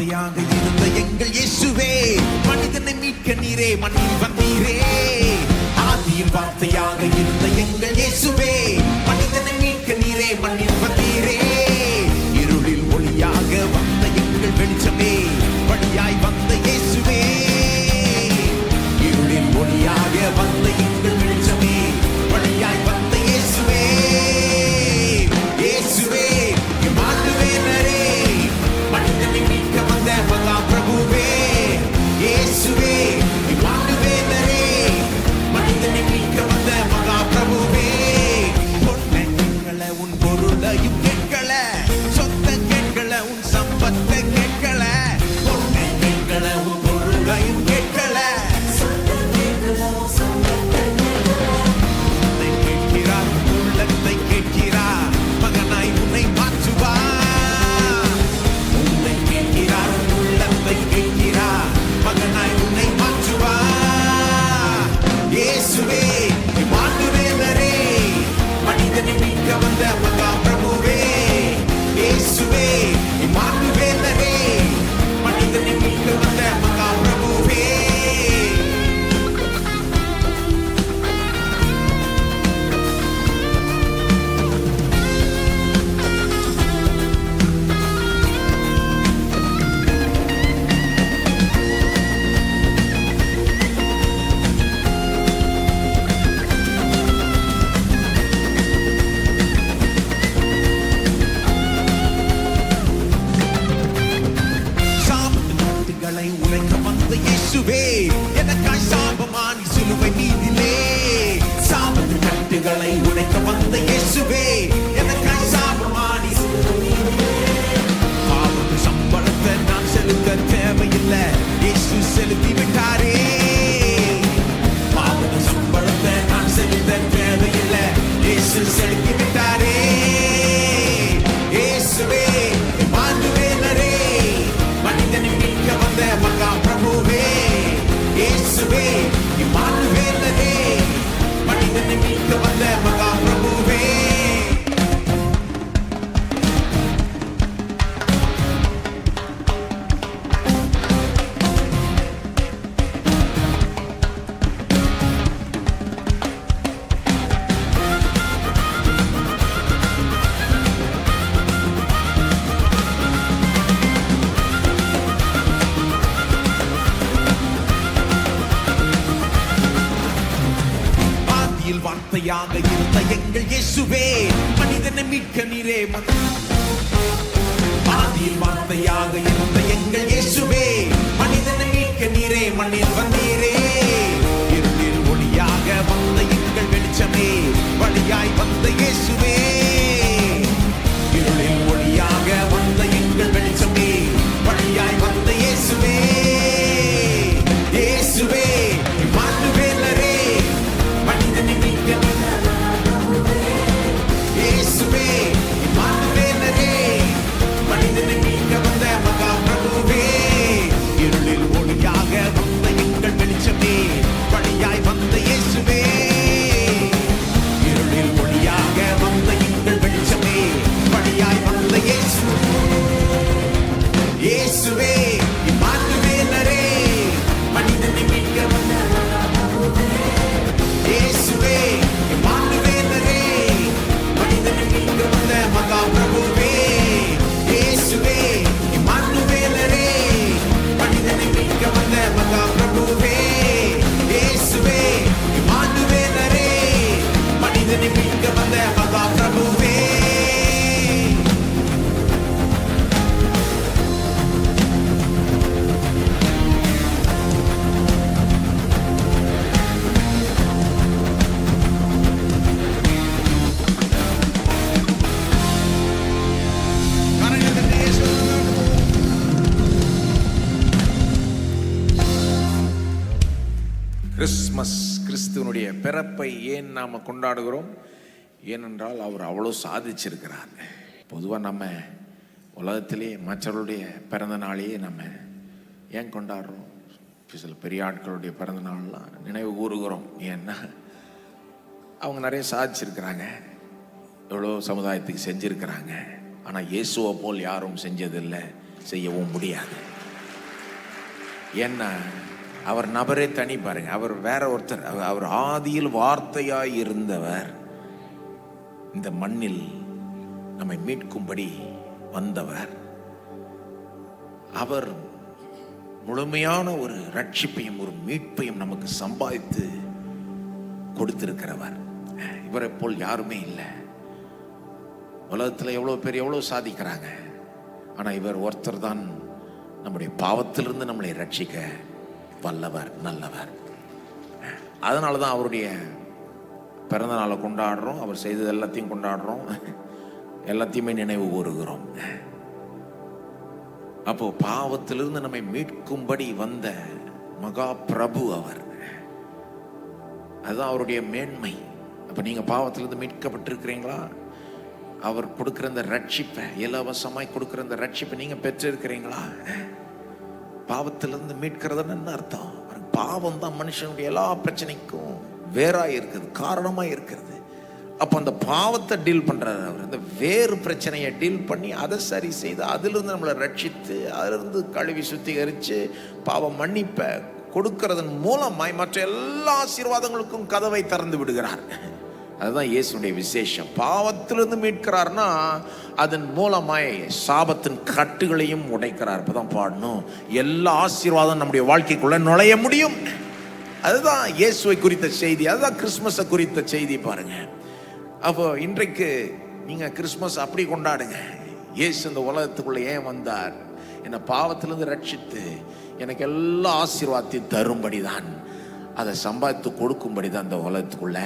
வார்த்தையாக இருந்த எங்கள் இயேசுவே, மனிதனை மீட்க நீரே மண்ணில் வந்தீரே. ஆதியில் வார்த்தையாக இருந்த எங்கள் இயேசுவே, மனிதனை மீட்க நீரே மண்ணில் வந்தீரே. இருளில் ஒளியாக வந்த எங்கள் வெளிச்சமே, வழியாய் வந்த இயேசுவே. இருளில் ஒளியாக வந்த எங்கள் வெளிச்சமே, வழியாய் வந்த இயேசுவே. இயேசுவே இம்மானுவேலரே, மனிதனை மீட்க வந்த மகா பிரபுவே. இயேசுவே இம்மானுவேலரே, மனிதனை மீட்க வந்த மகா பிரபுவே. பொன்னை கேட்கல, உன் பொருளையும் கேட்கல, சொத்தை கேட்கல, உன் சம்பத்தை கேட்கல. பொன்னை கேட்கல, உன் பொருளையும் கேட்கல, கேட்கிறார், உள்ளத்தை கேட்கிறார், மகனாய் உன்னை மாற்றுவார். உன்னை கேட்கிறார், உள்ளத்தை கேட்கிறார், மகனாய் உன்னை மாற்றுவார். இயேசுவே இம்மானுவேலரே, மனிதனை மீட்க வந்த மகா பிரபுவே. இயேசுவே இம்மானுவேலரே, மனிதனை மீட்க வந்த மகா பிரபுவே. சாபத்துகளை உடைக்க வந்த இயேசுவே, எனக்காய் சாபமானி சிலுவை மீதிலே. சாபத்து கட்டுகளை உடைக்க வந்த இயேசுவே, எனக்காய் சாபமானி சிலுவை மீதிலே. பாவத்து சம்பளத்தை நான் செலுத்த தேவையில்லை, இயேசு செலுத்தி விட்டாரே. பாவத்து சம்பளத்தை நான் செலுத்த தேவையில்லை, இயேசு செலுத்தி விட்டாரே. இயேசுவே இம்மானுவேலரே, மனிதனை மீட்க வந்த மகா பிரபுவே. இயேசுவே இம்மானுவேலரே, மனிதனை மீட்க வந்த மகா பிரபுவே. ஆதியில் வார்த்தையாக இருந்த எங்கள் இயேசுவே, மனிதனை மீட்க நீரே ஆதியில் வார்த்தையாக இருந்த எங்கள் இயேசுவே, மனிதனை மீட்க நீரே மண்ணில் வந்தீரே. இருளில் ஒளியாக வந்த எங்கள் வெளிச்சமே, வழியாய் வந்த இயேசுவே. இருளில் ஒளியாக வந்த எங்கள் வெளிச்சமே, வழியாய் வந்த இயேசுவே. இயேசுவே இம்மானுவேலரே, மனிதனை மீட்க வந்த இயேசுவே. இம்மானுவேலரே, மனிதனை மீட்க வந்த மகா பிரபுவே. இருளில் ஒளியாக வந்த எங்கள் வெளிச்சமே, வழியாய் வந்த இயேசுவே. இருளில் ஒளியாக வந்த எங்கள் வெளிச்சமே, வழியாய் வந்த இயேசுவே. இயேசுவே இம்மானுவேலரே, மனிதனை மீட்க வந்த இயேசுவே. இம்மானுவேலரே, மனிதனை மீட்க வந்த மகா பிரபுவே. இயேசுவே இம்மானுவேலரே, மனிதனை மீட்க வந்த மகா பிரபுவே. இயேசுவே இம்மானுவேலரே, மனிதனை மீட்க வந்த மகா பிரபுவே. கிறிஸ்மஸ், கிறிஸ்துவனுடைய பிறப்பை ஏன் நாம் கொண்டாடுகிறோம்? ஏனென்றால் அவர் அவ்வளோ சாதிச்சிருக்கிறார். பொதுவாக நம்ம உலகத்திலே மற்றவருடைய பிறந்த நாளையே நம்ம ஏன் கொண்டாடுறோம்? சில பெரிய ஆட்களுடைய பிறந்த நாள்லாம் நினைவு கூறுகிறோம். ஏன்னா அவங்க நிறைய சாதிச்சிருக்கிறாங்க, எவ்வளோ சமுதாயத்துக்கு செஞ்சுருக்கிறாங்க. ஆனால் இயேசுவை போல் யாரும் செஞ்சதில்லை, செய்யவும் முடியாது. என்ன அவர் நபரே தனி பாருங்க. அவர் வேற ஒருத்தர். அவர் ஆதியில் வார்த்தையாய் இருந்தவர், இந்த மண்ணில் நம்மை மீட்கும்படி வந்தவர். அவர் முழுமையான ஒரு ரட்சிப்பையும் ஒரு மீட்பையும் நமக்கு சம்பாதித்து கொடுத்திருக்கிறவர். இவரை போல் யாருமே இல்லை. உலகத்தில் எவ்வளோ பேர் எவ்வளோ சாதிக்கிறாங்க, ஆனால் இவர் ஒருத்தர் தான் நம்முடைய பாவத்திலிருந்து நம்மளை ரட்சிக்க வல்லவர், நல்லவர். அதனால தான் அவருடைய பிறந்த நாளை கொண்டாடுறோம். அவர் செய்தது எல்லாத்தையும் கொண்டாடுறோம், எல்லாத்தையுமே நினைவு கூறுகிறோம். அப்போ பாவத்திலிருந்து நம்மை மீட்கும்படி வந்த மகா பிரபு அவர். அதுதான் அவருடைய மேன்மை. அப்போ நீங்கள் பாவத்திலிருந்து மீட்கப்பட்டிருக்கிறீங்களா? அவர் கொடுக்குற இந்த ரட்சிப்பை, இலவசமாய் கொடுக்குற இந்த ரட்சிப்பை நீங்கள் பெற்றிருக்கிறீங்களா? பாவத்திலிருந்து மீட்கிறதுன்னு என்ன அர்த்தம்? பாவம் தான் மனுஷனுடைய எல்லா பிரச்சனைக்கும் வேறாக இருக்குது, காரணமாக இருக்கிறது. அப்போ அந்த பாவத்தை டீல் பண்ணுறாரு அவர். அந்த வேறு பிரச்சனையை டீல் பண்ணி அதை சரி செய்து அதிலிருந்து நம்மளை ரட்சித்து அதிலிருந்து கழுவி சுத்திகரித்து பாவ மன்னிப்பை கொடுக்கறதன் மூலமாய் மற்ற எல்லா ஆசீர்வாதங்களுக்கும் கதவை திறந்து விடுகிறார். அதுதான் இயேசுடைய விசேஷம். பாவத்திலிருந்து மீட்கிறார்னா அதன் மூலமாய் சாபத்தின் கட்டுகளையும் உடைக்கிறார். இப்பதான் பாடணும், எல்லா ஆசீர்வாதம் நம்முடைய வாழ்க்கைக்குள்ள நுழைய முடியும். அதுதான் இயேசுவை குறித்த செய்தி, அதுதான் கிறிஸ்துமஸை குறித்த செய்தி. பாருங்க, அப்போ இன்றைக்கு நீங்க கிறிஸ்துமஸ் அப்படி கொண்டாடுங்க. இயேசு இந்த உலகத்துக்குள்ள ஏன் வந்தார்? என்னை பாவத்திலிருந்து ரட்சித்து எனக்கு எல்லா ஆசீர்வாதத்தையும் தரும்படிதான், அதை சம்பாதித்து கொடுக்கும்படிதான் இந்த உலகத்துக்குள்ள